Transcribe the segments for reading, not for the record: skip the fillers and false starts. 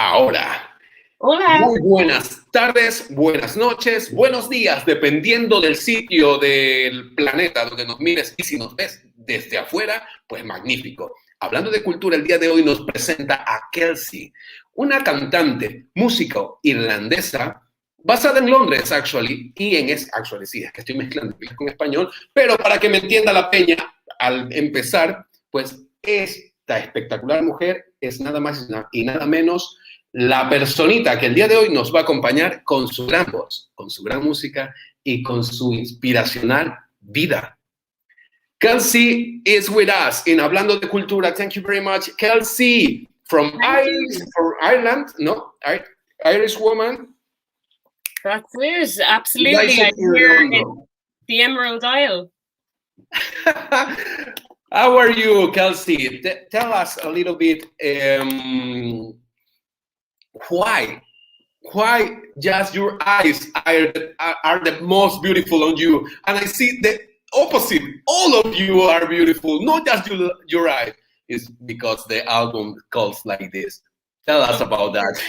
ahora. Hola. Muy buenas tardes, buenas noches, buenos días, dependiendo del sitio del planeta donde nos mires, y si nos ves desde afuera, pues magnífico. Hablando de cultura, el día de hoy nos presenta a Kelsey, una cantante, músico irlandesa, basada en Londres, sí, es que estoy mezclando inglés con español, pero para que me entienda la peña, al empezar, pues esta espectacular mujer es nada más y nada menos la personita que el día de hoy nos va a acompañar con su gran voz, con su gran música y con su inspiracional vida. Kelsey is with us in Hablando de Cultura. Thank you very much, Kelsey, from Ireland, no? Irish woman. That's it, absolutely. I'm here in the Emerald Isle. How are you, Kelsey? Tell us a little bit why just your eyes are the most beautiful on you, and I see the opposite. All of you are beautiful, not just your eyes. It's because the album calls like this. Tell us about that.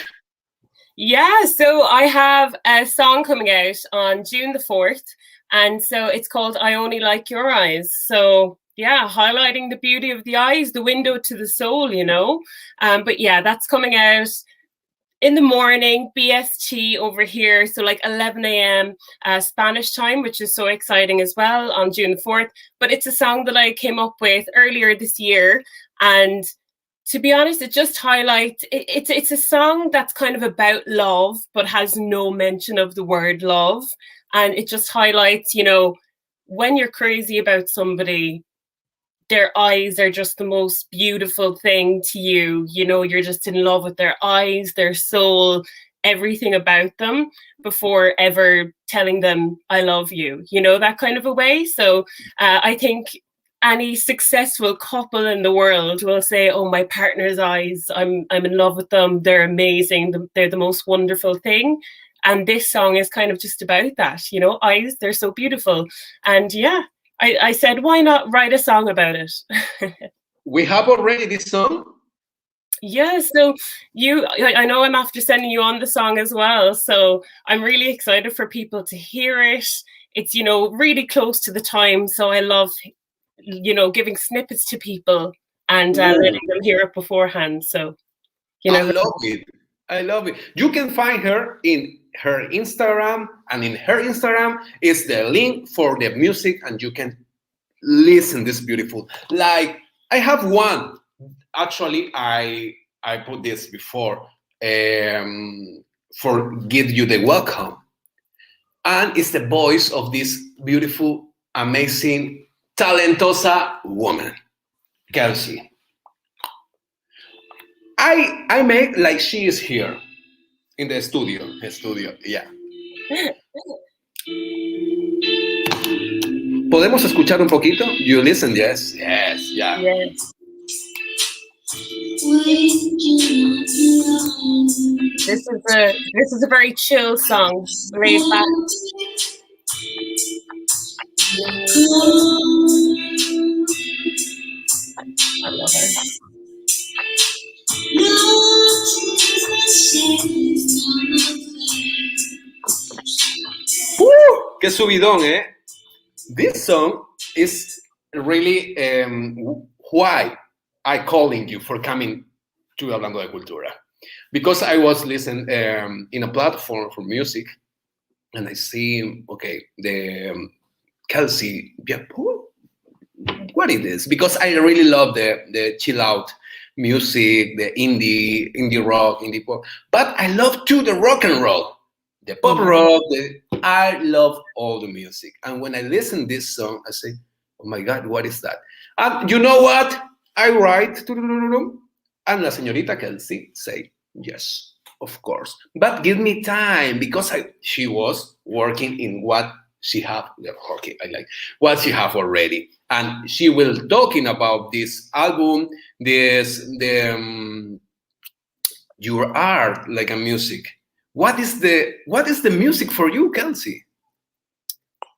Yeah, so I have a song coming out on June the 4th, and so it's called I Only Like Your Eyes. So yeah, highlighting the beauty of the eyes, the window to the soul, you know. But yeah, that's coming out in the morning, BST over here, so like 11 a.m. Spanish time, which is so exciting as well, on June 4th. But it's a song that I came up with earlier this year, and to be honest, it just highlights, it's a song that's kind of about love, but has no mention of the word love. And it just highlights, you know, when you're crazy about somebody, their eyes are just the most beautiful thing to you. You know, you're just in love with their eyes, their soul, everything about them before ever telling them, I love you, you know, that kind of a way. So I think any successful couple in the world will say, oh, my partner's eyes, I'm in love with them. They're amazing. They're the most wonderful thing. And this song is kind of just about that, you know, eyes, they're so beautiful. And yeah, I said, why not write a song about it? We have already this song? Yeah, so I know I'm after sending you on the song as well. So I'm really excited for people to hear it. It's, you know, really close to the time. So I love, you know, giving snippets to people and letting them hear it beforehand. So, you know. I love it. You can find her in her Instagram, and in her Instagram is the link for the music, and you can listen this beautiful. Like, I have one. Actually, I put this before for Give You the Welcome. And it's the voice of this beautiful, amazing, talentosa woman, Kelsey. I make like she is here in the studio. Yeah. ¿Podemos escuchar un poquito? You listen, yes, yeah. Yes. This is a very chill song, laid back. I love her. ¡Qué subidón, eh! This song is really why I calling you for coming to Hablando de Cultura. Because I was listening in a platform for music, and I see, okay, the Kelsey, what is this? Because I really love the chill out music, the indie rock, indie pop, but I love too the rock and roll, the pop rock. I love all the music, and when I listen this song, I say, "Oh my God, what is that?" And you know what? I write, and la señorita Kelsey say, "Yes, of course, but give me time," because she was working in what she have. Okay, I like what she have already, and she will talking about this album, your art, like a music. What is the music for you, Kelsey?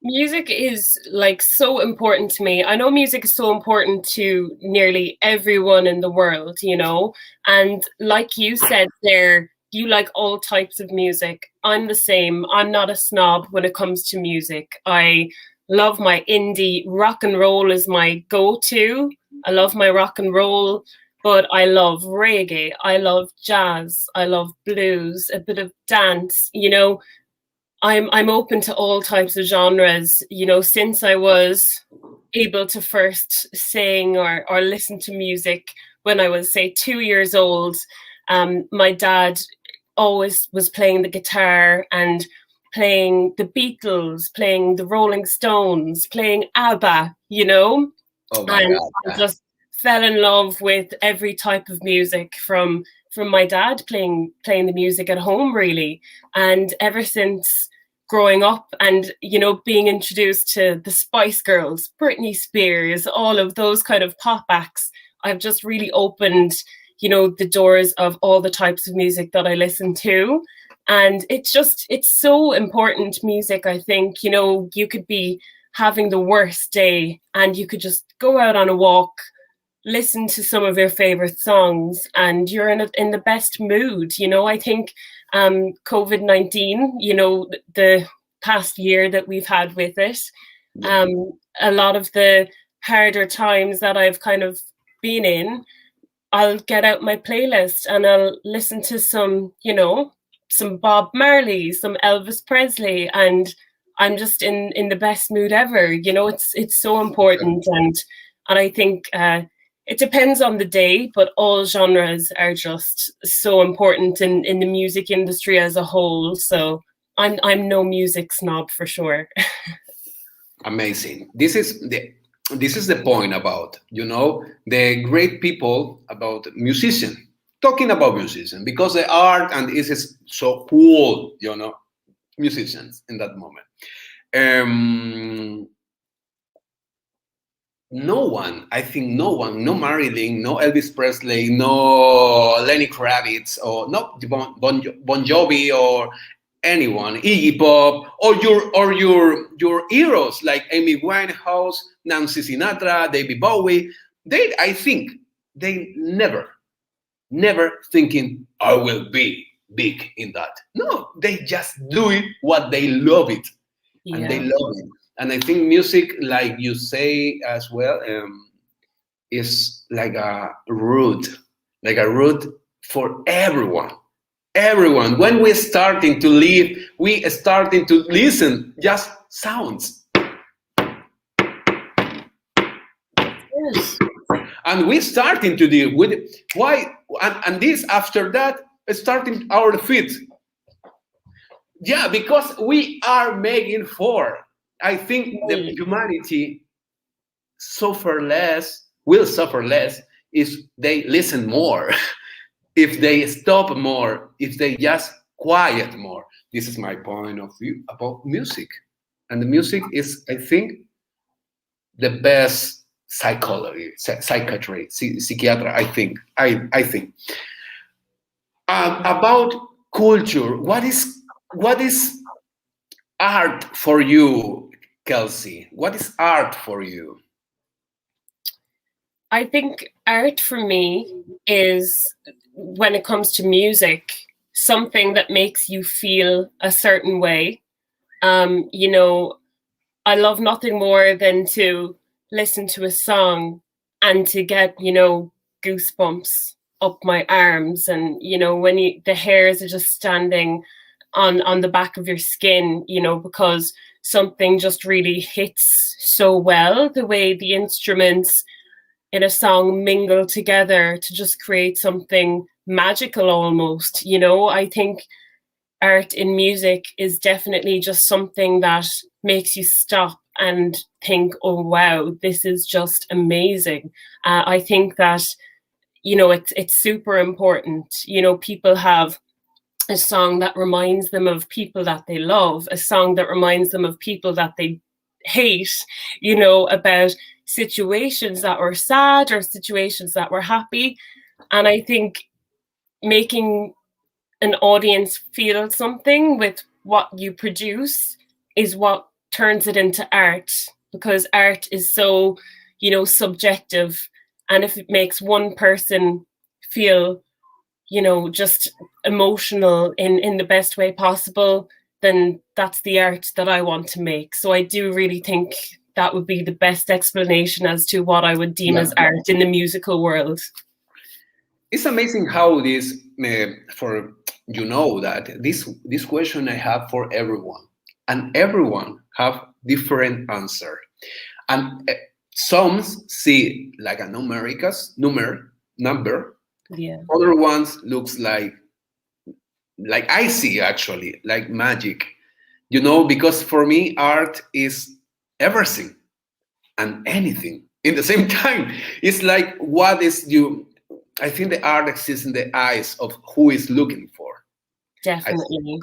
Music is like so important to me. I know music is so important to nearly everyone in the world, you know. And like you said there, you like all types of music. I'm the same. I'm not a snob when it comes to music. I love my indie. Rock and roll is my go-to. I love my rock and roll, but I love reggae. I love jazz. I love blues, a bit of dance, you know. I'm open to all types of genres. You know, since I was able to first sing or listen to music when I was, say, 2 years old, my dad always was playing the guitar and playing the Beatles, playing the Rolling Stones, playing ABBA, you know? Oh my And God. I just fell in love with every type of music from my dad playing the music at home, really. And ever since growing up and, you know, being introduced to the Spice Girls, Britney Spears, all of those kind of pop acts, I've just really opened, you know, the doors of all the types of music that I listen to. And it's so important, music. I think, you know, you could be having the worst day and you could just go out on a walk, listen to some of your favorite songs, and you're in the best mood. You know, I think COVID-19, you know, the past year that we've had with it, Yeah. a lot of the harder times that I've kind of been in, I'll get out my playlist and I'll listen to some, you know, some Bob Marley, some Elvis Presley, and I'm just in the best mood ever. You know, it's so important, and I think it depends on the day, but all genres are just so important in the music industry as a whole. So I'm no music snob for sure. Amazing. This is the point about, the great people about musician, talking about musician, because the art and this is so cool, musicians in that moment. Um, no one, I think no one, no Marilyn, no Elvis Presley, no Lenny Kravitz, or no Bon Jovi, or anyone, Iggy Pop, or your heroes like Amy Winehouse, Nancy Sinatra, David Bowie. I think they never thinking I will be big in that. No, they just do it what they love it, and they Yeah. love it. And I think music, like you say as well, is like a root for everyone. Everyone. When we're starting to live, we starting to listen just sounds, Yes. and we starting to deal with it. Why? And this after that, starting our feet. Yeah, because we are making for. I think the Mm. humanity will suffer less if they listen more, if they stop more, if they just quiet more. This is my point of view about music. And the music is, I think, the best psychiatry, psychiatra, I think. About culture, what is art for you, Kelsey? What is art for you? I think art for me is, when it comes to music, something that makes you feel a certain way. You know, I love nothing more than to listen to a song and to get, you know, goosebumps up my arms, and you know, when the hairs are just standing on the back of your skin, you know, because something just really hits so well, the way the instruments in a song mingle together to just create something magical almost. You know, I think art in music is definitely just something that makes you stop and think, oh wow, this is just amazing. I think that, you know, it's super important. You know, people have a song that reminds them of people that they love, a song that reminds them of people that they hate, you know, about situations that were sad or situations that were happy. And I think making an audience feel something with what you produce is what turns it into art, because art is so, subjective. And if it makes one person feel, just emotional in the best way possible, then that's the art that I want to make. So I do really think that would be the best explanation as to what I would deem as art in the musical world. It's amazing how this, that this question I have for everyone, and everyone have different answer, and some see like a number. Yeah. Other ones looks like I see actually like magic, because for me art is everything and anything in the same time. It's like what is you. I think the art exists in the eyes of who is looking for. Definitely.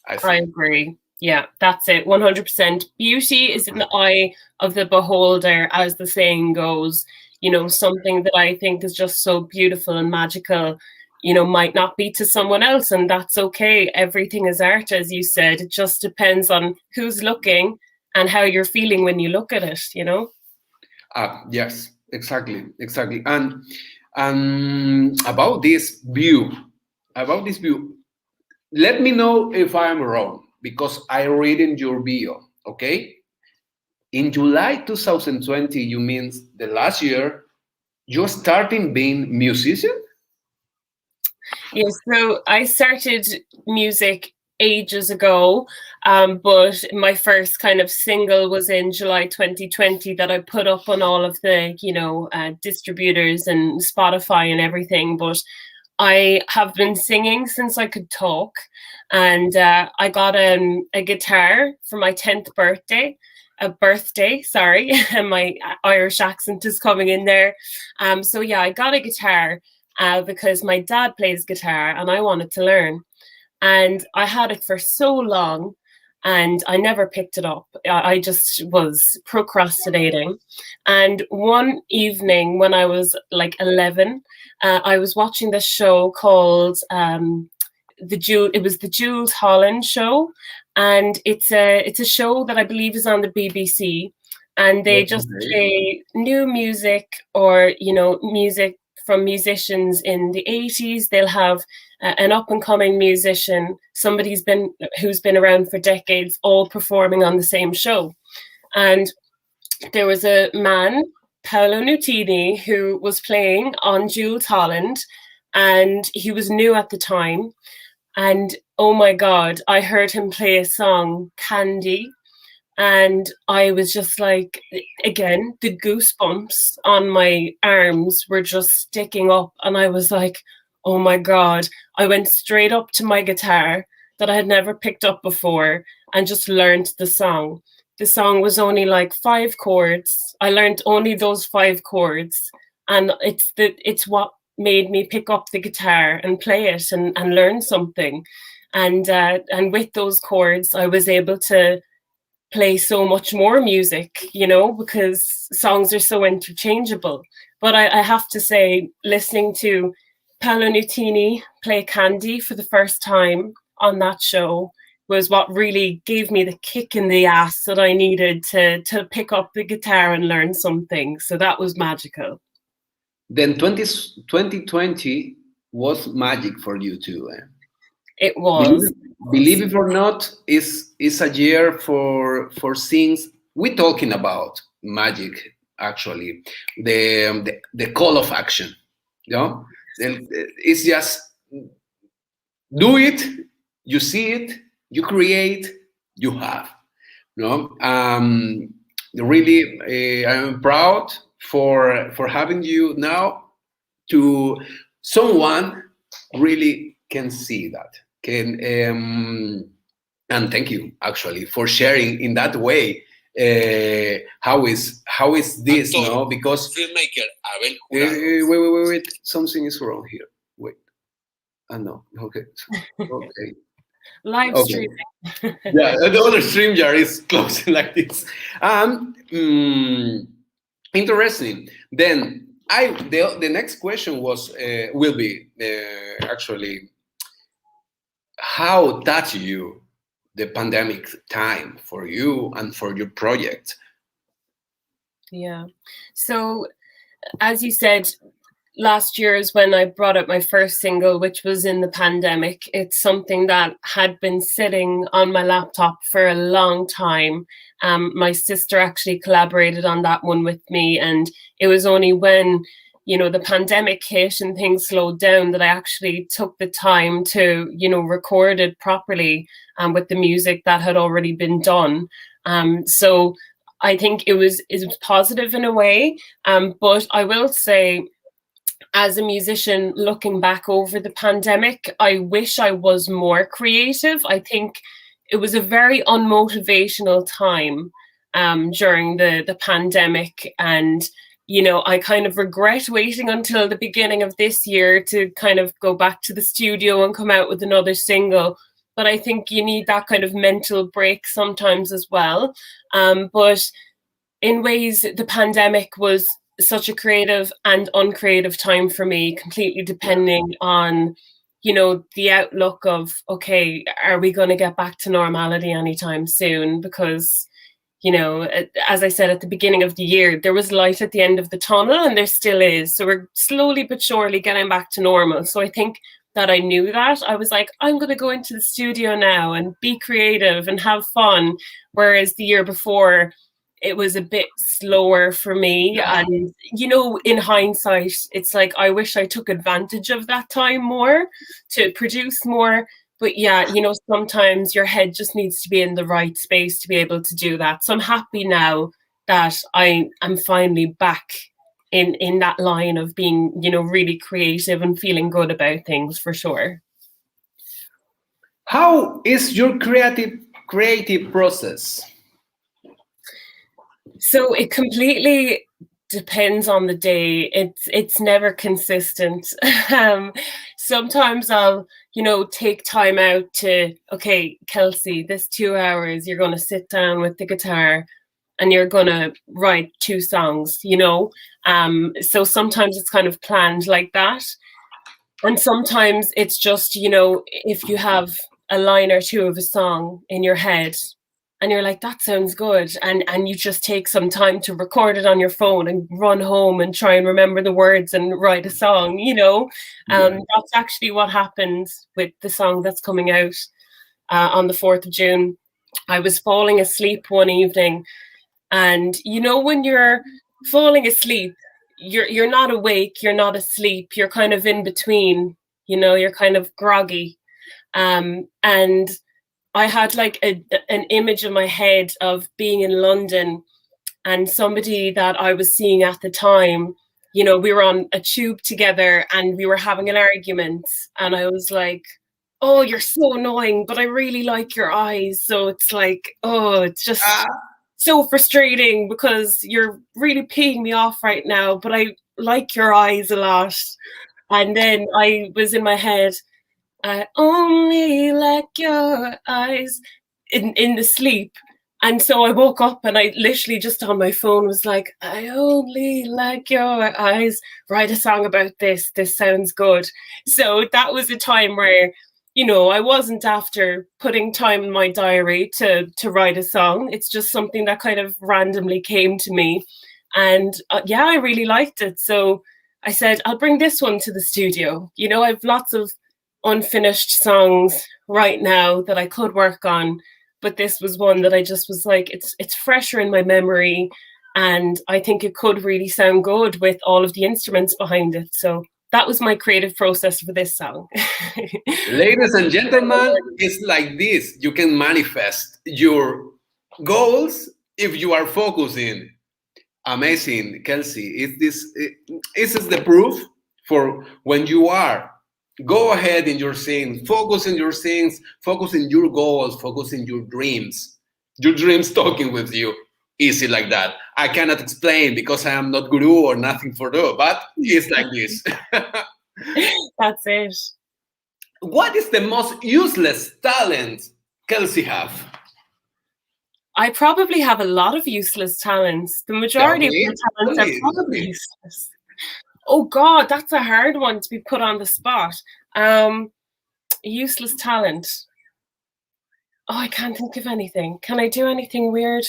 I agree. Yeah, that's it. 100%. Beauty is in the eye of the beholder, as the saying goes. Something that I think is just so beautiful and magical, might not be to someone else, and that's okay. Everything is art, as you said. It just depends on who's looking and how you're feeling when you look at it, Yes, exactly. And about this view, let me know if I'm wrong, because I read in your bio, okay? In July 2020, you means the last year, you're starting being musician? Yes, so I started music ages ago, but my first kind of single was in July 2020 that I put up on all of the, distributors and Spotify and everything. But I have been singing since I could talk, and I got a guitar for my 10th birthday. Sorry, and my Irish accent is coming in there. So yeah, I got a guitar because my dad plays guitar and I wanted to learn. And I had it for so long and I never picked it up. I just was procrastinating. And one evening when I was like 11, I was watching this show called it was the Jules Holland show. And it's a show that I believe is on the BBC. And they just play new music or, music from musicians in the 80s. They'll have an up-and-coming musician, who's been around for decades, all performing on the same show. And there was a man, Paolo Nutini, who was playing on Jules Holland, and he was new at the time. And oh my God, I heard him play a song, Candy, and I was just like, again, the goosebumps on my arms were just sticking up. And I was like, oh my God. I went straight up to my guitar that I had never picked up before and just learned the song. The song was only like 5 chords. I learned only those 5 chords. And it's what made me pick up the guitar and play it and learn something. And with those chords, I was able to play so much more music, because songs are so interchangeable. But I have to say, listening to Paolo Nutini play Candy for the first time on that show was what really gave me the kick in the ass that I needed to pick up the guitar and learn something. So that was magical. Then 2020 was magic for you too. It was. Believe it or not, is a year for things we're talking about magic. Actually, the call of action. It's just do it. You see it. You create. You have. Really, I'm proud for having you now. To someone really can see that. And thank you actually for sharing in that way. How is this? No, because filmmaker Abel wait, something is wrong here. Wait, no, okay. Live streaming. Yeah, the other StreamYard is closing like this. Interesting. Then the next question will be actually how touch you the pandemic time for you and for your project? Yeah. So, as you said, last year is when I brought out my first single, which was in the pandemic. It's something that had been sitting on my laptop for a long time. My sister actually collaborated on that one with me, and it was only when, you know, the pandemic hit and things slowed down that I actually took the time to, you know, record it properly with the music that had already been done. So I think it was positive in a way, but I will say, as a musician, looking back over the pandemic, I wish I was more creative. I think it was a very unmotivational time during the pandemic. And, you know, I kind of regret waiting until the beginning of this year to kind of go back to the studio and come out with another single. But I think you need that kind of mental break sometimes as well. But in ways, the pandemic was such a creative and uncreative time for me, completely depending on, you know, the outlook of, okay, are we going to get back to normality anytime soon? Because, you know, as I said at the beginning of the year, there was light at the end of the tunnel, and there still is. So we're slowly but surely getting back to normal. So I think that I knew that. I was like, I'm going to go into the studio now and be creative and have fun. Whereas the year before, it was a bit slower for me. And, you know, in hindsight, it's like, I wish I took advantage of that time more to produce more. But yeah, you know, sometimes your head just needs to be in the right space to be able to do that. So I'm happy now that I am finally back in that line of being, you know, really creative and feeling good about things, for sure. How is your creative process? So it completely depends on the day. It's never consistent. Sometimes I'll, you know, take time out to, okay, Kelsey, this 2 hours, you're going to sit down with the guitar and you're going to write 2 songs, you know. So sometimes it's kind of planned like that. And sometimes it's just, you know, if you have a line or two of a song in your head, and you're like, that sounds good. And you just take some time to record it on your phone and run home and try and remember the words and write a song, you know. That's actually what happened with the song that's coming out on the 4th of June. I was falling asleep one evening, and, you know, when you're falling asleep, you're not awake, you're not asleep, you're kind of in between, you know, you're kind of groggy. And I had like an image in my head of being in London, and somebody that I was seeing at the time, you know, we were on a tube together and we were having an argument, and I was like, oh, you're so annoying, but I really like your eyes. So it's like, oh, it's just so frustrating because you're really peeing me off right now, but I like your eyes a lot. And then I was in my head, I only like your eyes, in the sleep. And so I woke up and I literally just on my phone was like, I only like your eyes, write a song about this. This sounds good. So that was a time where, you know, I wasn't after putting time in my diary to write a song. It's just something that kind of randomly came to me. And yeah, I really liked it. So I said, I'll bring this one to the studio. You know, I've lots of unfinished songs right now that I could work on, but this was one that I just was like, it's fresher in my memory, and I think it could really sound good with all of the instruments behind it. So that was my creative process for this song. Ladies and gentlemen, it's like this. You can manifest your goals if you are focusing. Amazing, Kelsey. This is the proof for when you are. Go ahead in your things, focus in your things, focus in your goals, focus in your dreams. Your dreams talking with you. Easy like that. I cannot explain because I am not guru or nothing for do, but it's like this. That's it. What is the most useless talent Kelsey have? I probably have a lot of useless talents. The majority of my talents are probably useless. Oh God, that's a hard one to be put on the spot. Useless talent. Oh, I can't think of anything. Can I do anything weird?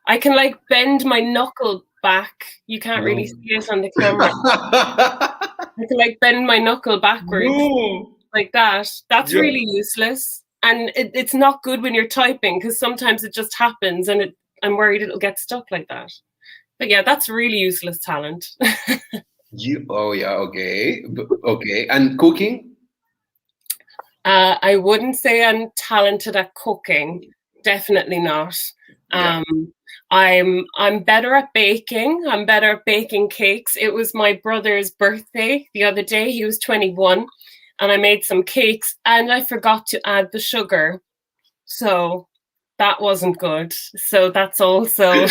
I can like bend my knuckle back. You can't really No. see it on the camera. I can like bend my knuckle backwards No. like that. That's Yeah. really useless. And it's not good when you're typing because sometimes it just happens and I'm worried it'll get stuck like that. But yeah, that's really useless talent. Oh yeah, okay. Okay. And cooking? I wouldn't say I'm talented at cooking. Definitely not. Yeah. I'm better at baking. I'm better at baking cakes. It was my brother's birthday the other day. He was 21, and I made some cakes, and I forgot to add the sugar, so that wasn't good. So that's also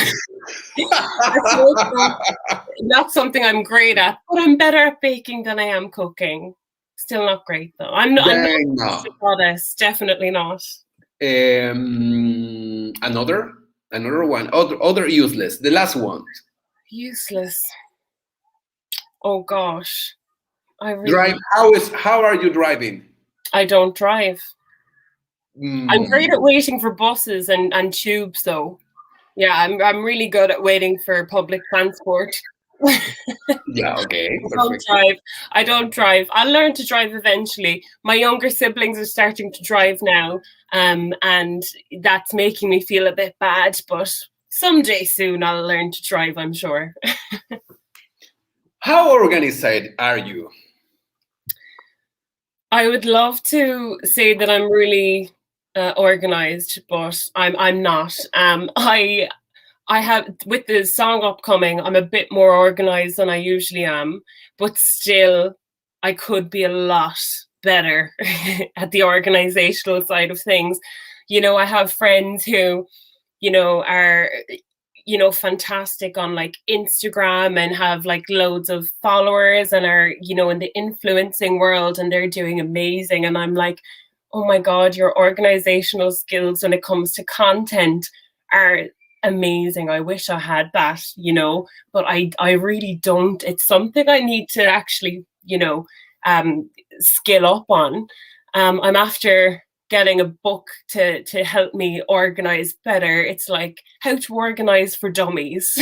not something I'm great at. But I'm better at baking than I am cooking. Still not great though. I'm not Then a goddess. Definitely not. another one. Other useless. The last one. Useless. Oh gosh. Drive. How are you driving? I don't drive. I'm great at Mm, waiting for buses and tubes though. Yeah, I'm really good at waiting for public transport. yeah, okay, I don't perfect. drive. I don't drive. I'll learn to drive eventually. My younger siblings are starting to drive now, and that's making me feel a bit bad, but someday soon I'll learn to drive, I'm sure. How organized are you? I would love to say that I'm really organized, but I'm not. I have, with the song upcoming, I'm a bit more organized than I usually am, but still I could be a lot better at the organizational side of things. You know, I have friends who, are fantastic on like Instagram and have like loads of followers and are, in the influencing world, and they're doing amazing. And I'm like, oh my God, your organizational skills when it comes to content are amazing. I wish I had that, but I really don't. It's something I need to actually, skill up on. I'm after getting a book to help me organize better. It's like how to organize for dummies.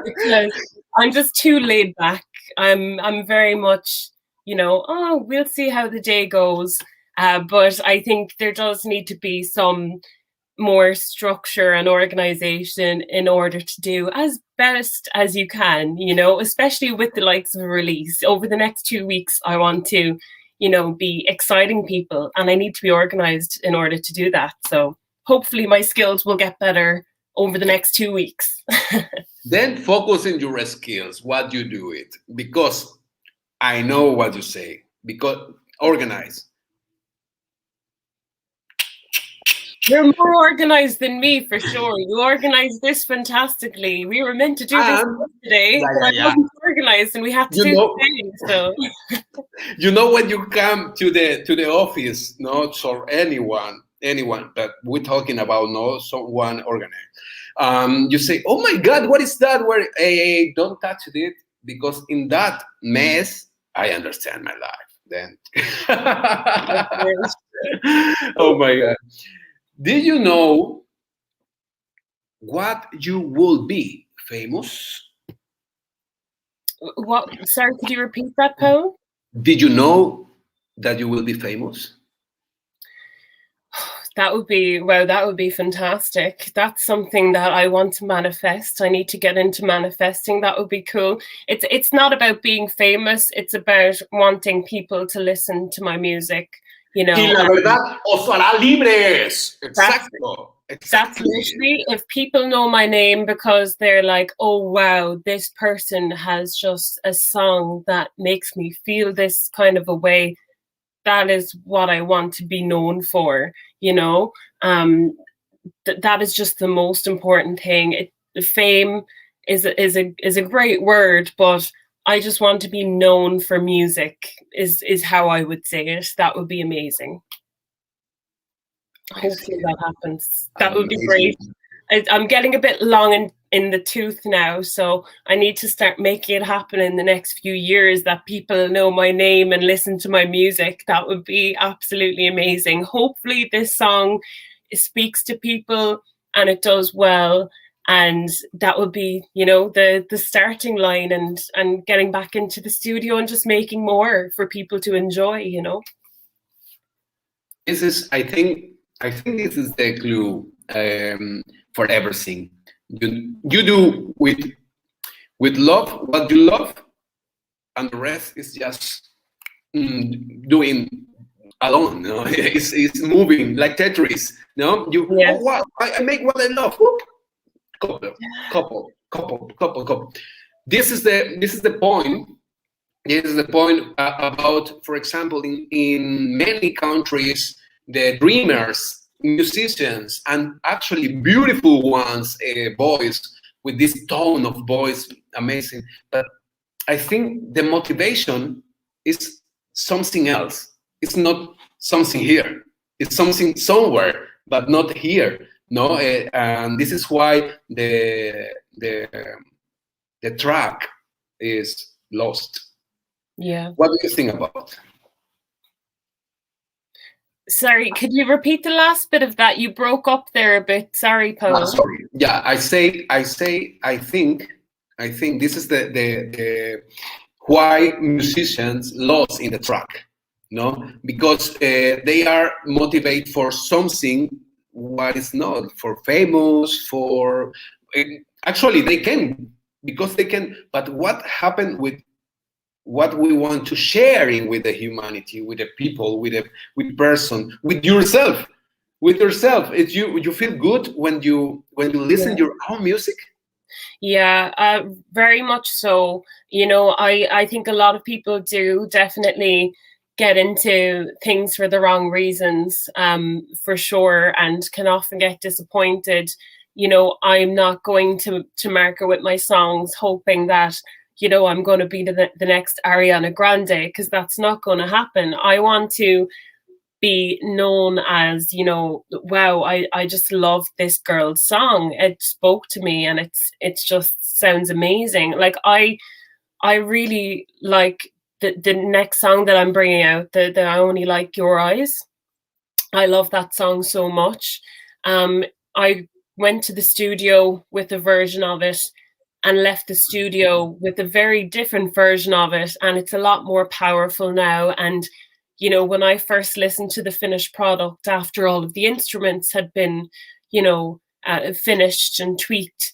Because I'm just too laid back. I'm very much, oh, we'll see how the day goes. But I think there does need to be some more structure and organization in order to do as best as you can, especially with the likes of a release. Over the next 2 weeks, I want to, be exciting people, and I need to be organized in order to do that. So hopefully my skills will get better over the next 2 weeks. Then focus on your skills, what you do it, because I know what you say. Because organize. You're more organized than me, for sure. You organized this fantastically. We were meant to do this today, but I wasn't organized, and we had to do the same. So, when you come to the office, not for anyone, but we're talking about someone organized. You say, "Oh my God, what is that?" Where, hey, don't touch it, because in that mess, I understand my life. Then, oh my God. Did you know what you will be famous? what? Sorry, could you repeat that, Paul? Did you know that you will be famous? That would be fantastic. That's something that I want to manifest. I need to get into manifesting. That would be cool. It's not about being famous. It's about wanting people to listen to my music. Y la verdad os hará libres. Exacto. That's literally, if people know my name because they're like, oh wow, this person has just a song that makes me feel this kind of a way. That is what I want to be known for, that is just the most important thing. Fame is a great word, but I just want to be known for music is how I would say it. That would be amazing. Hopefully that happens. That would be great. I'm getting a bit long in the tooth now. So I need to start making it happen in the next few years, that people know my name and listen to my music. That would be absolutely amazing. Hopefully this song speaks to people and it does well. And that would be, the starting line, and getting back into the studio and just making more for people to enjoy, This is, I think this is the clue for everything. You do with love what you love, and the rest is just doing alone. It's moving like Tetris. Yes. Oh wow, I make what I love. Couple. This is the point. This is the point about, for example, in many countries, the dreamers, musicians, and actually beautiful ones, boys with this tone of voice, amazing. But I think the motivation is something else. It's not something here. It's something somewhere, but not here. No, and this is why the track is lost. Yeah. What do you think about? Sorry, could you repeat the last bit of that? You broke up there a bit. Sorry, Paul. Sorry. Yeah, I think this is the why musicians lost in the track, no? Because they are motivated for something what is not, for famous, for actually they can, because they can, but what happened with what we want to sharing with the humanity, with the people, with person, with yourself. It's you feel good when you listen your own music. Yeah, very much so. I think a lot of people do definitely get into things for the wrong reasons, for sure, and can often get disappointed. I'm not going to market with my songs hoping that I'm going to be the next Ariana Grande, because that's not going to happen. I want to be known as, wow, I just love this girl's song. It spoke to me, and it's just sounds amazing. Like I really like the next song that I'm bringing out, the I Only Like Your Eyes. I love that song so much. I went to the studio with a version of it and left the studio with a very different version of it, and it's a lot more powerful now. And when I first listened to the finished product after all of the instruments had been finished and tweaked,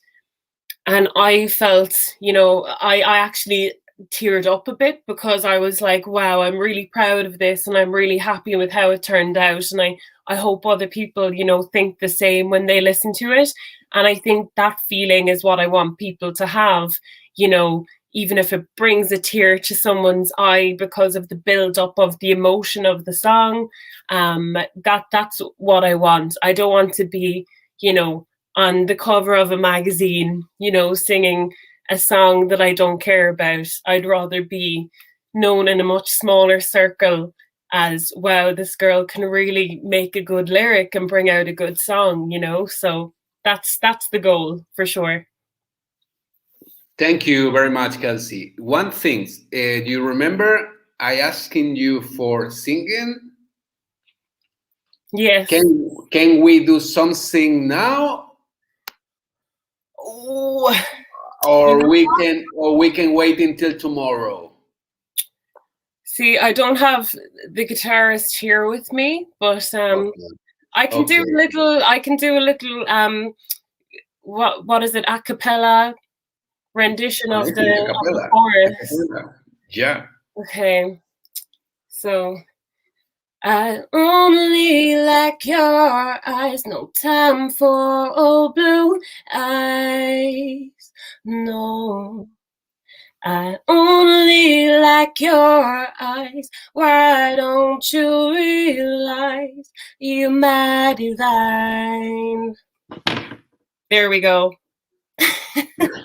and I felt I actually teared up a bit, because I was like, wow, I'm really proud of this, and I'm really happy with how it turned out, and I hope other people think the same when they listen to it. And I think that feeling is what I want people to have, even if it brings a tear to someone's eye because of the build up of the emotion of the song. That's what I want. I don't want to be, on the cover of a magazine, singing a song that I don't care about. I'd rather be known in a much smaller circle as, wow, this girl can really make a good lyric and bring out a good song, so that's the goal for sure. Thank you very much, Kelsey. One thing, do you remember I asking you for singing? Yes. Can we do something now? Oh, or we can wait until tomorrow. See, I don't have the guitarist here with me, but I can do a little. I can do a little. What is it? A cappella rendition of the chorus. Yeah. Okay. So. I only like your eyes, no time for old blue eyes, no. I only like your eyes, why don't you realize you're my divine? There we go.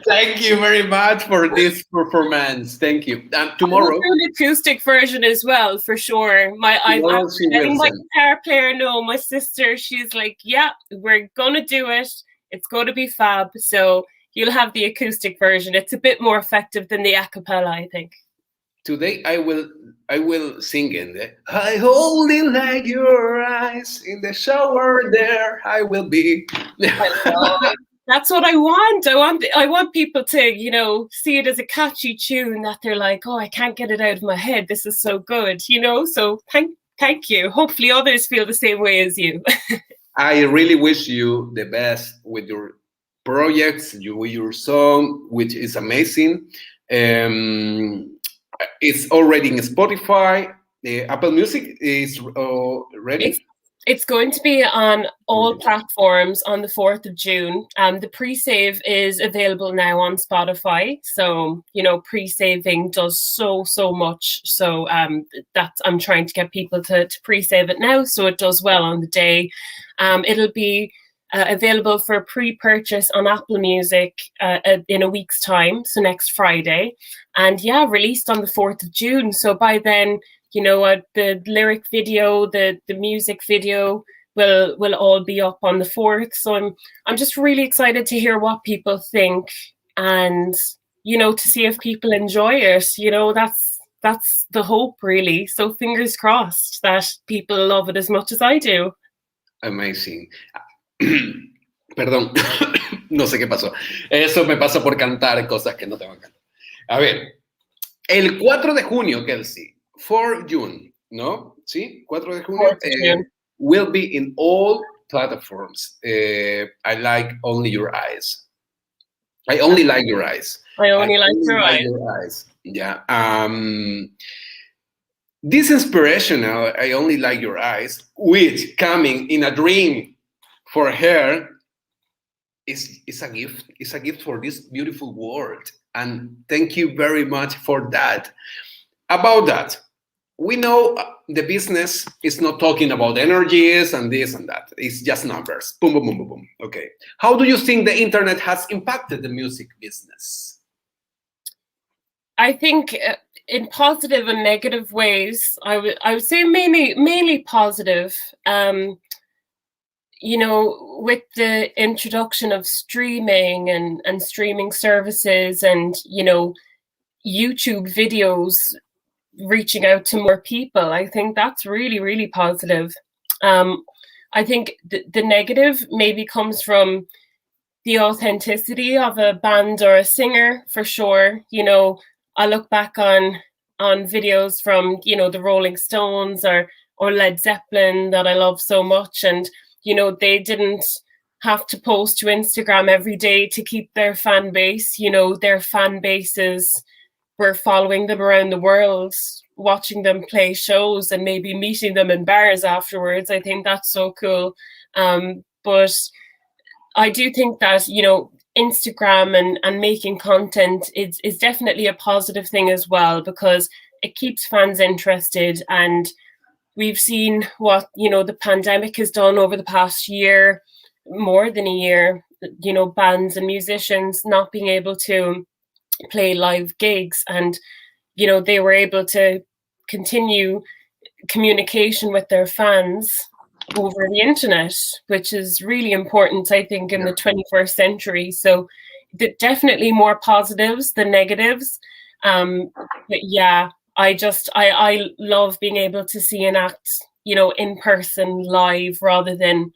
Thank you very much for this performance. Thank you. And tomorrow, I'll do an acoustic version as well, for sure. I'm letting my guitar player know. My sister, she's like, "Yeah, we're gonna do it. It's going to be fab." So you'll have the acoustic version. It's a bit more effective than the a cappella, I think. Today I will sing in the I only like your eyes in the shower. There I will be. That's what I want. I want people to, see it as a catchy tune that they're like, oh, I can't get it out of my head. This is so good, So thank you. Hopefully others feel the same way as you. I really wish you the best with your projects, with your song, which is amazing. It's already in Spotify. Apple Music is ready. It's going to be on all platforms on the 4th of June. The pre-save is available now on Spotify. So, pre-saving does so much. So I'm trying to get people to pre-save it now so it does well on the day. It'll be available for pre-purchase on Apple Music in a week's time, so next Friday. And released on the 4th of June. So by then, the lyric video, the music video will all be up on the 4th. So I'm just really excited to hear what people think and, to see if people enjoy it. That's the hope, really. So fingers crossed that people love it as much as I do. Amazing. Perdón, no sé qué pasó. Eso me pasa por cantar cosas que no tengo que cantar. A ver, el 4 de junio, Kelsey, 4 June, ¿no? ¿Sí? 4 de junio will be in all platforms. I like only your eyes. I only like your eyes. I only like your eyes. Yeah. This inspirational, I only like your eyes, which coming in a dream for her is a gift. It's a gift for this beautiful world. And thank you very much for that. About that, we know the business is not talking about energies and this and that. It's just numbers. Boom, boom, boom, boom, boom. Okay. How do you think the internet has impacted the music business? I think in positive and negative ways. I would say mainly positive. With the introduction of streaming and streaming services and, YouTube videos reaching out to more people, I think that's really, really positive. I think the negative maybe comes from the authenticity of a band or a singer, for sure. I look back on videos from, the Rolling Stones or Led Zeppelin that I love so much. And, they didn't have to post to Instagram every day to keep their fan base. Their fan bases were following them around the world, watching them play shows and maybe meeting them in bars afterwards. I think that's so cool. But I do think that, Instagram and making content is definitely a positive thing as well, because it keeps fans interested. And we've seen what, the pandemic has done over the past year, more than a year, bands and musicians not being able to play live gigs. And, they were able to continue communication with their fans over the internet, which is really important, I think, in the 21st century. So definitely more positives than negatives. But yeah, I love being able to see an act, in person live rather than,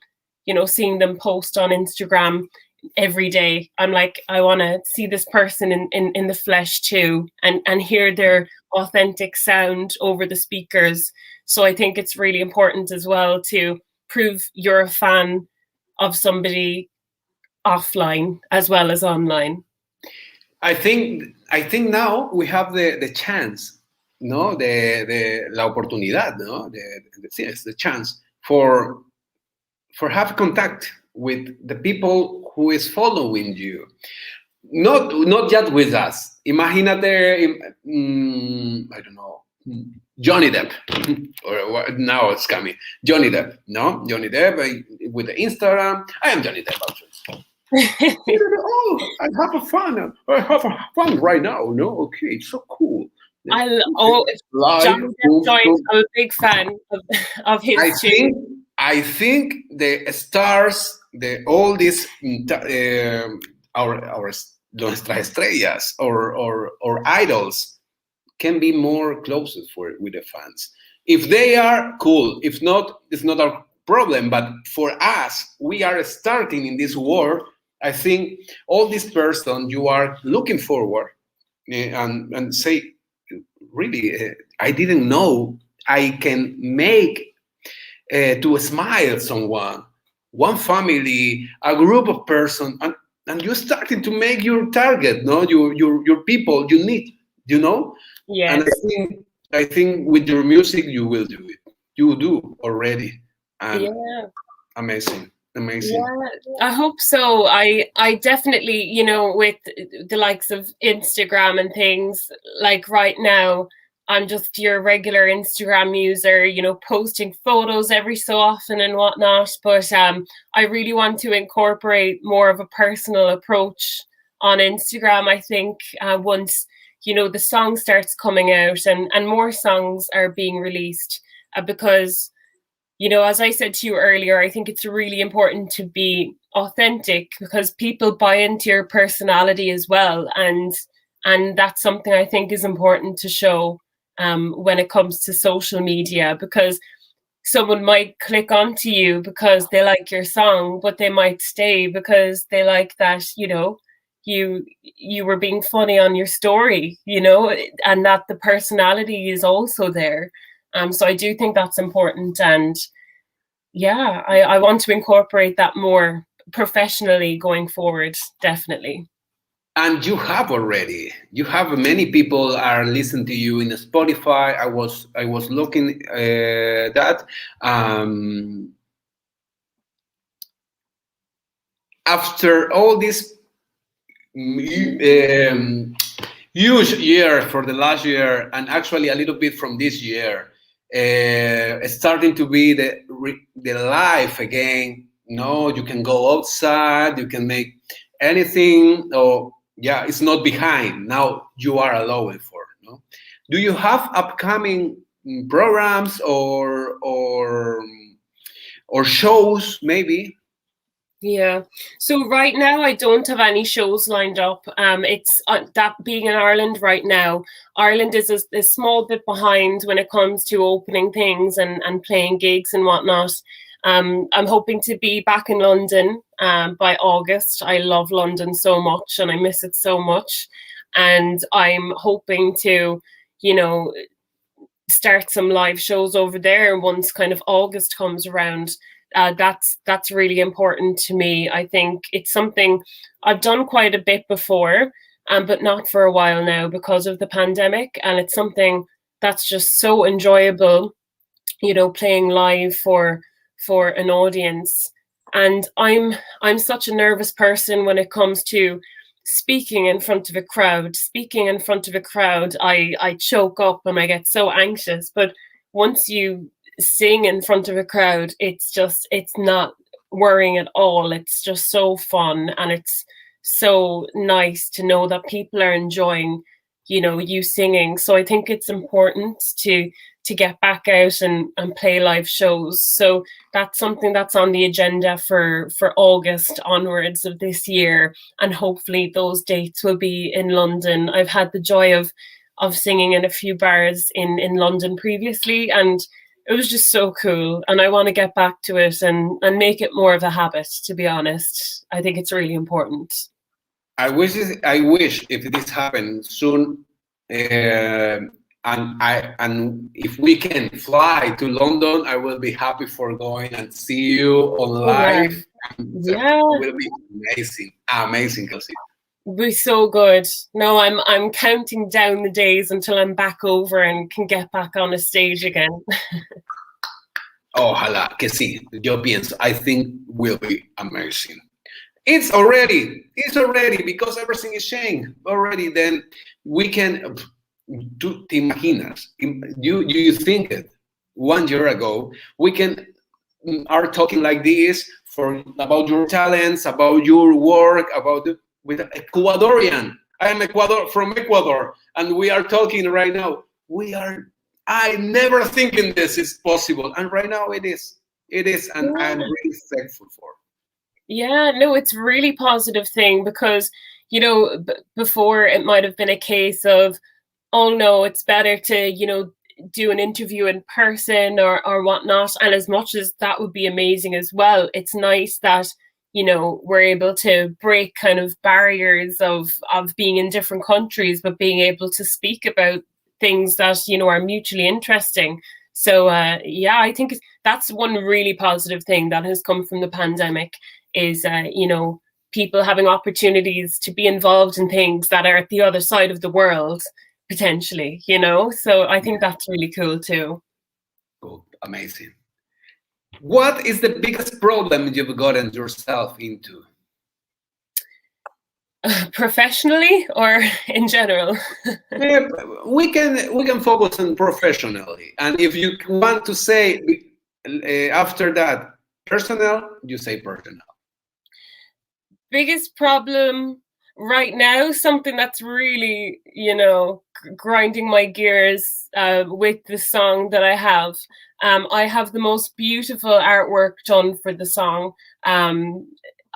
seeing them post on Instagram every day. I'm like, I want to see this person in the flesh too, and hear their authentic sound over the speakers. So I think it's really important as well to prove you're a fan of somebody offline as well as online. I think now we have the chance, no, la oportunidad, no, the chance for have contact with the people who is following you, not just with us. Imagínate, I don't know, Johnny Depp, or now it's coming. Johnny Depp, no? Johnny Depp with the Instagram. I am Johnny Depp, actually. Oh, I have a fun right now. No, okay, it's so cool. Johnny Depp, I'm a big fan of his I think the stars, all these our nuestras estrellas or idols can be more closest with the fans. If they are cool, if not, it's not our problem. But for us, we are starting in this war. I think all this person you are looking forward and say, really, I didn't know I can make to smile someone, one family, a group of person, and you're starting to make your target, no, your people you need, you know. And Yes. I think with your music you will do it. You do already, and Yeah. amazing, amazing. Yeah, I hope so. I definitely, with the likes of Instagram and things, like right now, I'm just your regular Instagram user, posting photos every so often and whatnot. But I really want to incorporate more of a personal approach on Instagram. I think once, the song starts coming out and more songs are being released, because as I said to you earlier, I think it's really important to be authentic because people buy into your personality as well, and that's something I think is important to show when it comes to social media, because someone might click onto you because they like your song, but they might stay because they like that you were being funny on your story, and that the personality is also there. So I do think that's important, and yeah, I want to incorporate that more professionally going forward, definitely. And you have many people are listening to you in Spotify. I was looking that after all this huge year for the last year, and actually a little bit from this year, starting to be the life again. No, you can go outside, you can make anything. Or yeah, it's not behind. Now you are allowed for. No, do you have upcoming programs or shows maybe? Yeah. So right now I don't have any shows lined up. It's that being in Ireland right now. Ireland is a small bit behind when it comes to opening things and playing gigs and whatnot. I'm hoping to be back in London by August. I love London so much and I miss it so much. And I'm hoping to, start some live shows over there once kind of August comes around. That's really important to me. I think it's something I've done quite a bit before, but not for a while now because of the pandemic. And it's something that's just so enjoyable, playing live for an audience. And I'm such a nervous person when it comes to speaking in front of a crowd. I choke up and I get so anxious. But once you sing in front of a crowd, it's not worrying at all. It's just so fun, and it's so nice to know that people are enjoying you singing. So I think it's important to get back out and play live shows. So that's something that's on the agenda for August onwards of this year, and hopefully those dates will be in London. I've had the joy of singing in a few bars in London previously, and it was just so cool, and I want to get back to it and make it more of a habit, to be honest. I think it's really important. I wish if this happens soon, and if we can fly to London, I will be happy for going and see you on live. Yeah, it will be amazing, Kelsey. It'll be so good. No, I'm counting down the days until I'm back over and can get back on a stage again. Ojalá que sí. Yo pienso. I think will be amazing. It's already because everything is changed already. Then we can. ¿Te imaginas? You think it 1 year ago? We are talking like this about your talents, about your work, with Ecuadorian. I am from Ecuador, and we are talking right now. I never thinking this is possible, and right now it is, and I'm really thankful for. Yeah, no, it's a really positive thing because, before it might have been a case of, oh no, it's better to, do an interview in person or whatnot. And as much as that would be amazing as well, it's nice that, we're able to break kind of barriers of being in different countries, but being able to speak about things that, are mutually interesting. So, yeah, I think that's one really positive thing that has come from the pandemic is, people having opportunities to be involved in things that are at the other side of the world, potentially, So I think that's really cool too. Cool. Amazing. What is the biggest problem you've gotten yourself into? Professionally or in general? Yeah, we can focus on professionally, and if you want to say after that personal, you say personal. Biggest problem right now, something that's really, grinding my gears with the song that I have. I have the most beautiful artwork done for the song.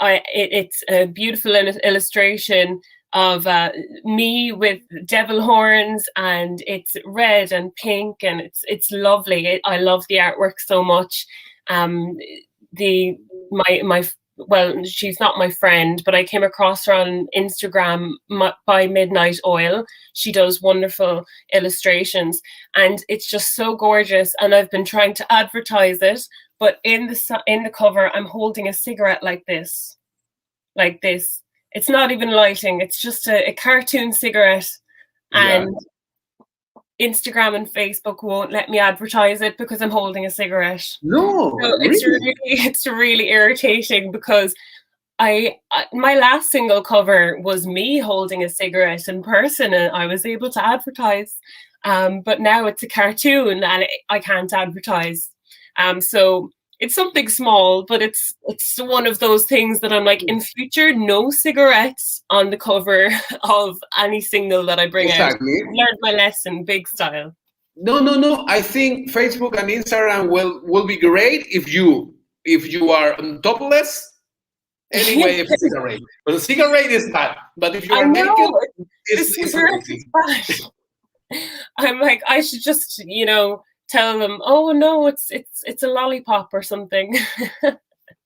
It's a beautiful illustration of me with devil horns, and it's red and pink, and it's lovely. I love the artwork so much. Well, she's not my friend, but I came across her on Instagram by Midnight Oil. She does wonderful illustrations, and it's just so gorgeous. And I've been trying to advertise it, but in the cover, I'm holding a cigarette like this. It's not even lighting. It's just a cartoon cigarette, and Instagram and Facebook won't let me advertise it because I'm holding a cigarette. No, so it's really irritating because my last single cover was me holding a cigarette in person, and I was able to advertise. But now it's a cartoon, and I can't advertise. So it's something small, but it's one of those things that I'm like, in future, no cigarettes on the cover of any single that I bring out. I've learned my lesson, big style. No. I think Facebook and Instagram will be great if you are topless. Anyway, if a cigarette, but a cigarette is bad. But if you are naked, it's bad. I'm like, I should just, tell them, oh no, it's a lollipop or something.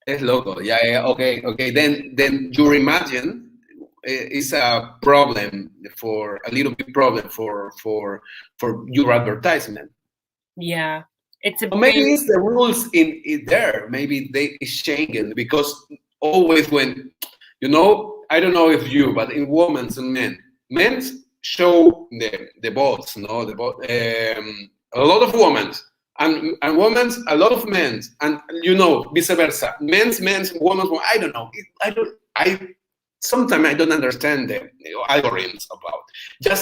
Es loco. Yeah. Okay. Then you imagine it's a problem for a little bit problem for your advertisement. Yeah, it's maybe it's the rules in there. Maybe it's changing because always when I don't know if you, but in women's and men's show the boats, a lot of women, and women's a lot of men, and vice versa. Men's, women's. I don't know. Sometimes I don't understand the algorithms about.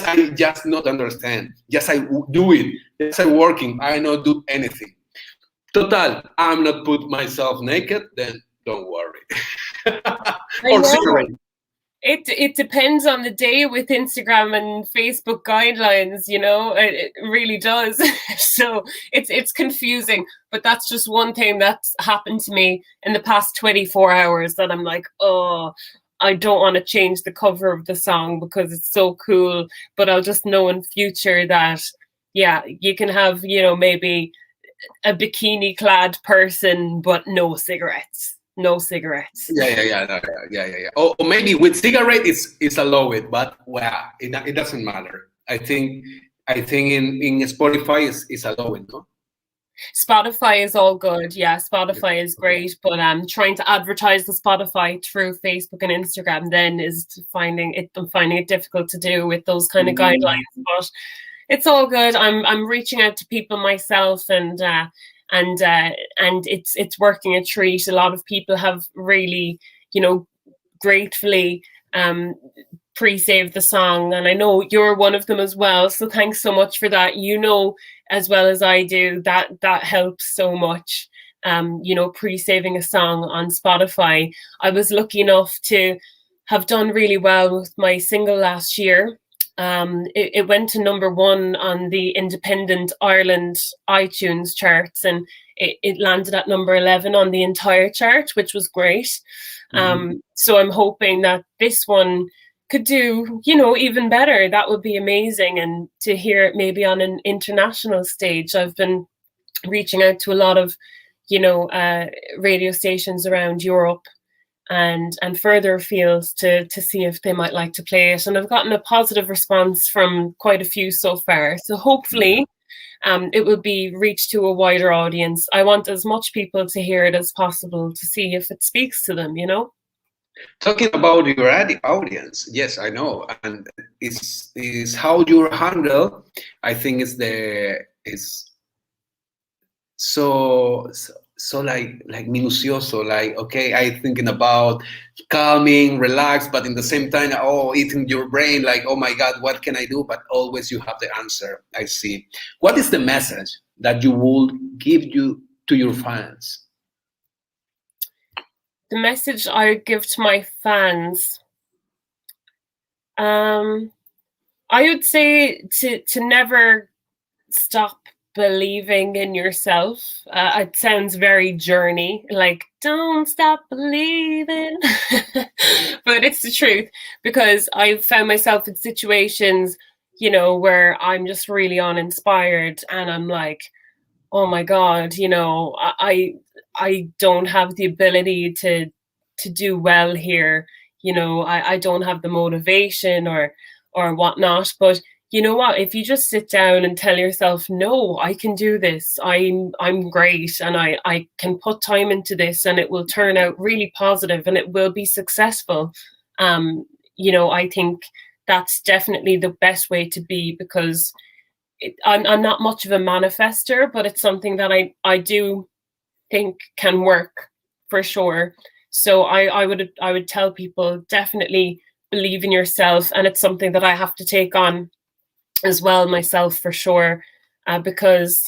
I just not understand. Just I do it. Just I working. I not do anything. Total. I'm not put myself naked. Then don't worry. Or cigarette. It depends on the day with Instagram and Facebook guidelines, it really does. So it's confusing, but that's just one thing that's happened to me in the past 24 hours that I'm like, oh, I don't want to change the cover of the song because it's so cool, but I'll just know in future that, yeah, you can have, maybe a bikini clad person, but no cigarettes. No cigarettes. Yeah. Or maybe with cigarette it's allowed, but it doesn't matter. I think in Spotify is allowed, no? Spotify is all good. Yeah, Spotify is great, but trying to advertise the Spotify through Facebook and Instagram then is finding it difficult to do with those kind of guidelines. But it's all good. I'm reaching out to people myself, and it's working a treat. A lot of people have really, gratefully pre-saved the song, and I know you're one of them as well. So thanks so much for that. As well as I do, that helps so much. Pre-saving a song on Spotify. I was lucky enough to have done really well with my single last year. It went to #1 on the Independent Ireland iTunes charts, and it landed at #11 on the entire chart, which was great. So I'm hoping that this one could do, even better. That would be amazing. And to hear it maybe on an international stage. I've been reaching out to a lot of, radio stations around Europe and further afield to see if they might like to play it. And I've gotten a positive response from quite a few so far. So hopefully it will be reached to a wider audience. I want as much people to hear it as possible to see if it speaks to them, Talking about your audience, yes, I know, and is how you handle. I think is so like minucioso. Like, okay, I thinking about calming, relax, but in the same time, eating your brain. Like, oh my God, what can I do? But always you have the answer. I see. What is the message that you would give to your fans? The message I give to my fans, I would say to never stop believing in yourself. It sounds very Journey, like don't stop believing, but it's the truth, because I've found myself in situations, where I'm just really uninspired, and I'm like, oh my God, I don't have the ability to do well here. I don't have the motivation or whatnot. But you know what? If you just sit down and tell yourself, no, I can do this. I'm great, and I can put time into this, and it will turn out really positive, and it will be successful. I think that's definitely the best way to be, because I'm not much of a manifester, but it's something that I do think can work for sure. So I would tell people, definitely believe in yourself, and it's something that I have to take on as well myself for sure, because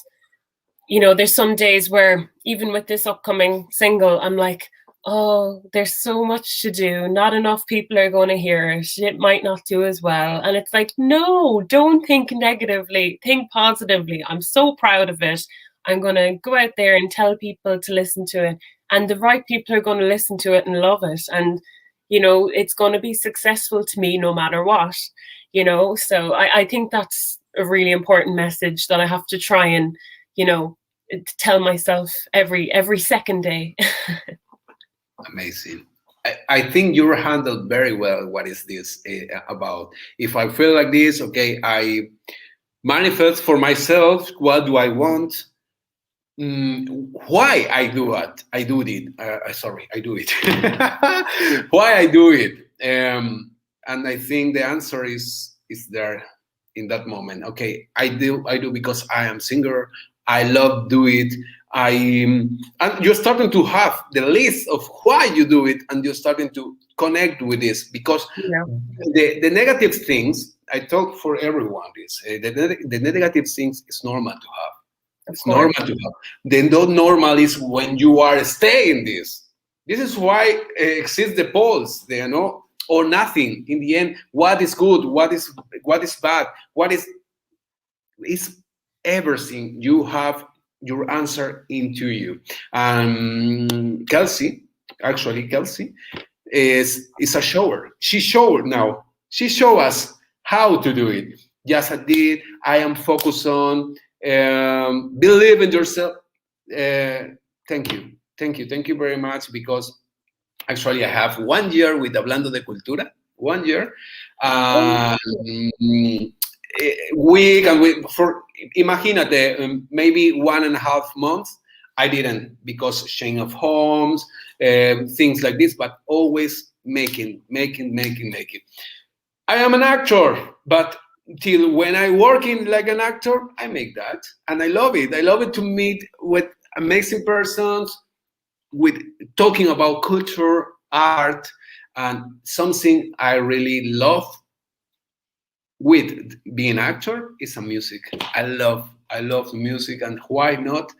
there's some days where even with this upcoming single, I'm like, oh, there's so much to do. Not enough people are going to hear it. It might not do as well. And it's like, no, don't think negatively. Think positively. I'm so proud of it. I'm going to go out there and tell people to listen to it. And the right people are going to listen to it and love it. And, it's going to be successful to me no matter what, So I think that's a really important message that I have to try and, tell myself every second day. Amazing. I think you handled very well. What is this about? If I feel like this, okay, I manifest for myself. What do I want? Why I do it? I do it. I do it. Why I do it? And I think the answer is there in that moment. Okay, I do because I am singer. I love do it. And you're starting to have the list of why you do it, and you're starting to connect with this, because the negative things, I talk for everyone this, the negative things is normal to have. It's normal to have. The not normal is when you are staying this. This is why exists the polls, or nothing. In the end, what is good, what is bad, what is everything. You have your answer into you. Kelsey is a shower. She showed now. She showed us how to do it. Yes, I did. I am focused on believe in yourself. Thank you very much, because actually I have 1 year with Hablando de Cultura. 1 year. Week for imagínate, maybe 1.5 months I didn't, because change of homes, things like this, but always making. I am an actor, but till when I working like an actor, I make that, and I love it. I love it to meet with amazing persons, with talking about culture, art, and something I really love with being an actor is a music. I love music, and why not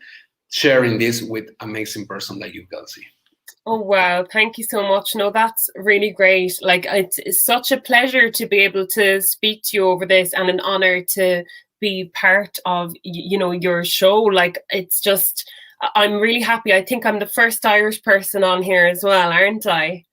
sharing this with amazing person like you, Kelsey? Oh, wow. Thank you so much. No, that's really great. Like, it's such a pleasure to be able to speak to you over this, and an honor to be part of, your show. Like, it's just, I'm really happy. I think I'm the first Irish person on here as well, aren't I?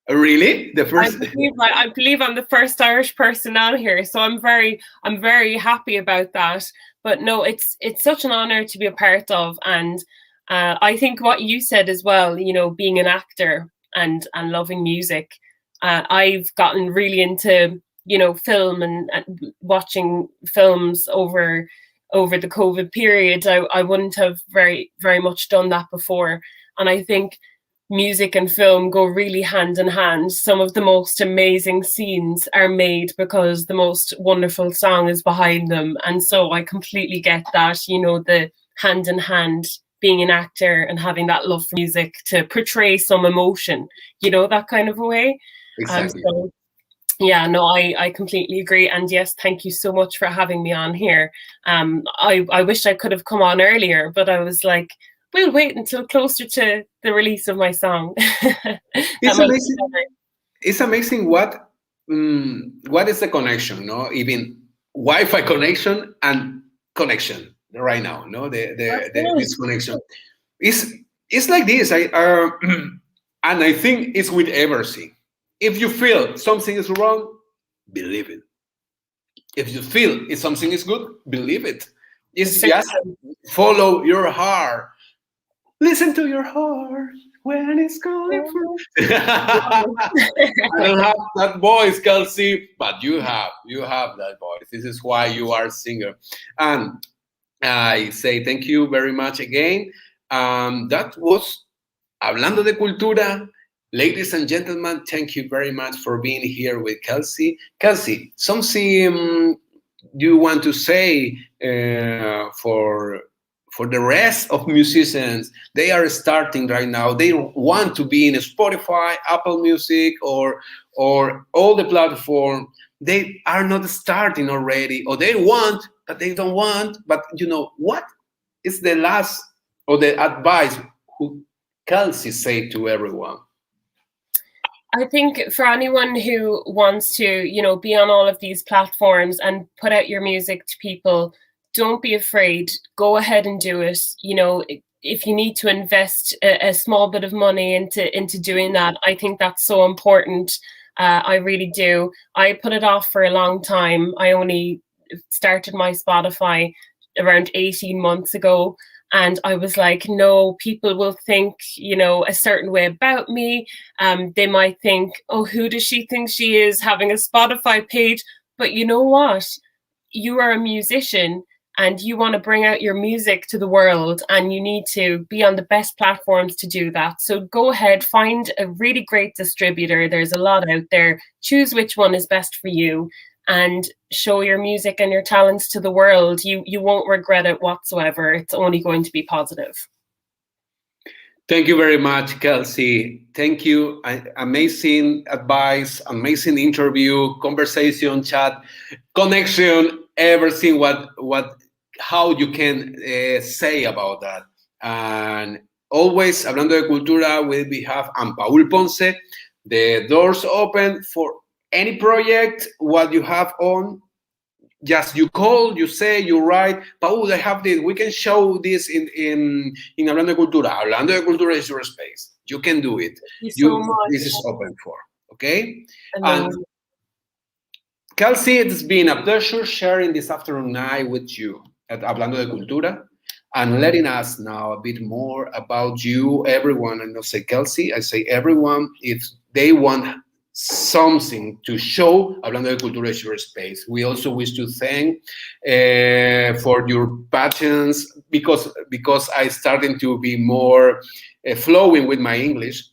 Really? The first? I believe I'm the first Irish person on here, so I'm very happy about that. But no, it's such an honor to be a part of, and I think what you said as well, being an actor and loving music, I've gotten really into film and watching films over the COVID period. I wouldn't have very much done that before, and I think music and film go really hand in hand. Some of the most amazing scenes are made because the most wonderful song is behind them. And so I completely get that, the hand in hand, being an actor and having that love for music to portray some emotion, that kind of a way. Exactly. So, yeah, no, I completely agree. And yes, thank you so much for having me on here. I wish I could have come on earlier, but I was like, we'll wait until closer to the release of my song. It's amazing. It's amazing what is the connection, no? Even Wi-Fi connection and connection right now, no? This connection. It's like this. And I think it's with everything. If you feel something is wrong, believe it. If you feel if something is good, believe it. It's just follow your heart. Listen to your heart when it's calling for. I don't have that voice, Kelsey, but you have that voice. This is why you are a singer. And I say thank you very much again. That was Hablando de Cultura. Ladies and gentlemen, thank you very much for being here with Kelsey. Kelsey, something you want to say for the rest of musicians? They are starting right now. They want to be in Spotify, Apple Music, or all the platform. They are not starting already, or they want, but they don't want. But what is the last or the advice who Kelsey say to everyone? I think for anyone who wants to, be on all of these platforms and put out your music to people, don't be afraid. Go ahead and do it. If you need to invest a small bit of money into doing that, I think that's so important. I really do. I put it off for a long time. I only started my Spotify around 18 months ago. And I was like, no, people will think, a certain way about me. They might think, oh, who does she think she is, having a Spotify page? But you know what? You are a musician and you want to bring out your music to the world, and you need to be on the best platforms to do that. So go ahead, find a really great distributor. There's a lot out there. Choose which one is best for you and show your music and your talents to the world. You won't regret it whatsoever. It's only going to be positive. Thank you very much, Kelsey. Thank you. Amazing advice, amazing interview, conversation, chat, connection, everything. How you can say about that. And always, Hablando de Cultura, we have Paul Ponce. The doors open for any project, what you have on. Just you call, you say, you write, Paul, I have this. We can show this in Hablando de Cultura. Hablando de Cultura is your space. You can do it. This is open for. Okay? And Kelsey, it's been a pleasure sharing this afternoon night with you at Hablando de Cultura and letting us know a bit more about you, everyone. And not say Kelsey, I say everyone. If they want something to show, Hablando de Cultura is your space. We also wish to thank for your patience because I started to be more flowing with my English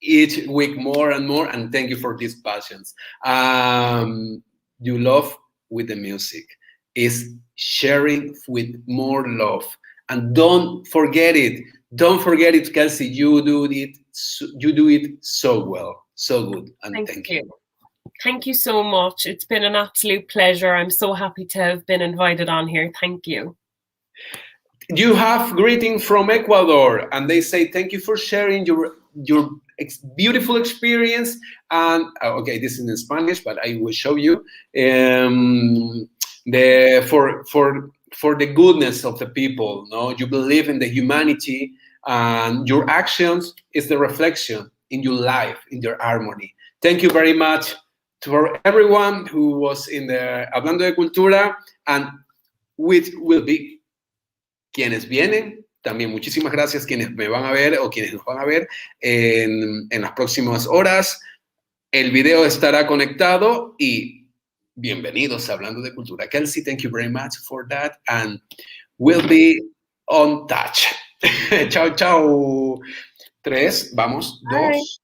each week more and more, and thank you for this patience. You love with the music is sharing with more love, and don't forget it, Kelsey. You do it so well, so good, and thank you. Thank you so much. It's been an absolute pleasure. I'm so happy to have been invited on here. Thank you. You have greeting from Ecuador, and they say thank you for sharing your beautiful experience. And okay, this is in Spanish, but I will show you for the goodness of the people. No, you believe in the humanity, and your actions is the reflection in your life, in your harmony. Thank you very much for everyone who was in the Hablando de Cultura, and which will be quienes vienen, también muchísimas gracias quienes me van a ver o quienes nos van a ver en las próximas horas. El video estará conectado y bienvenidos a Hablando de Cultura. Kelsey, thank you very much for that, and we'll be on touch. Chao, chao. 3, vamos, 2.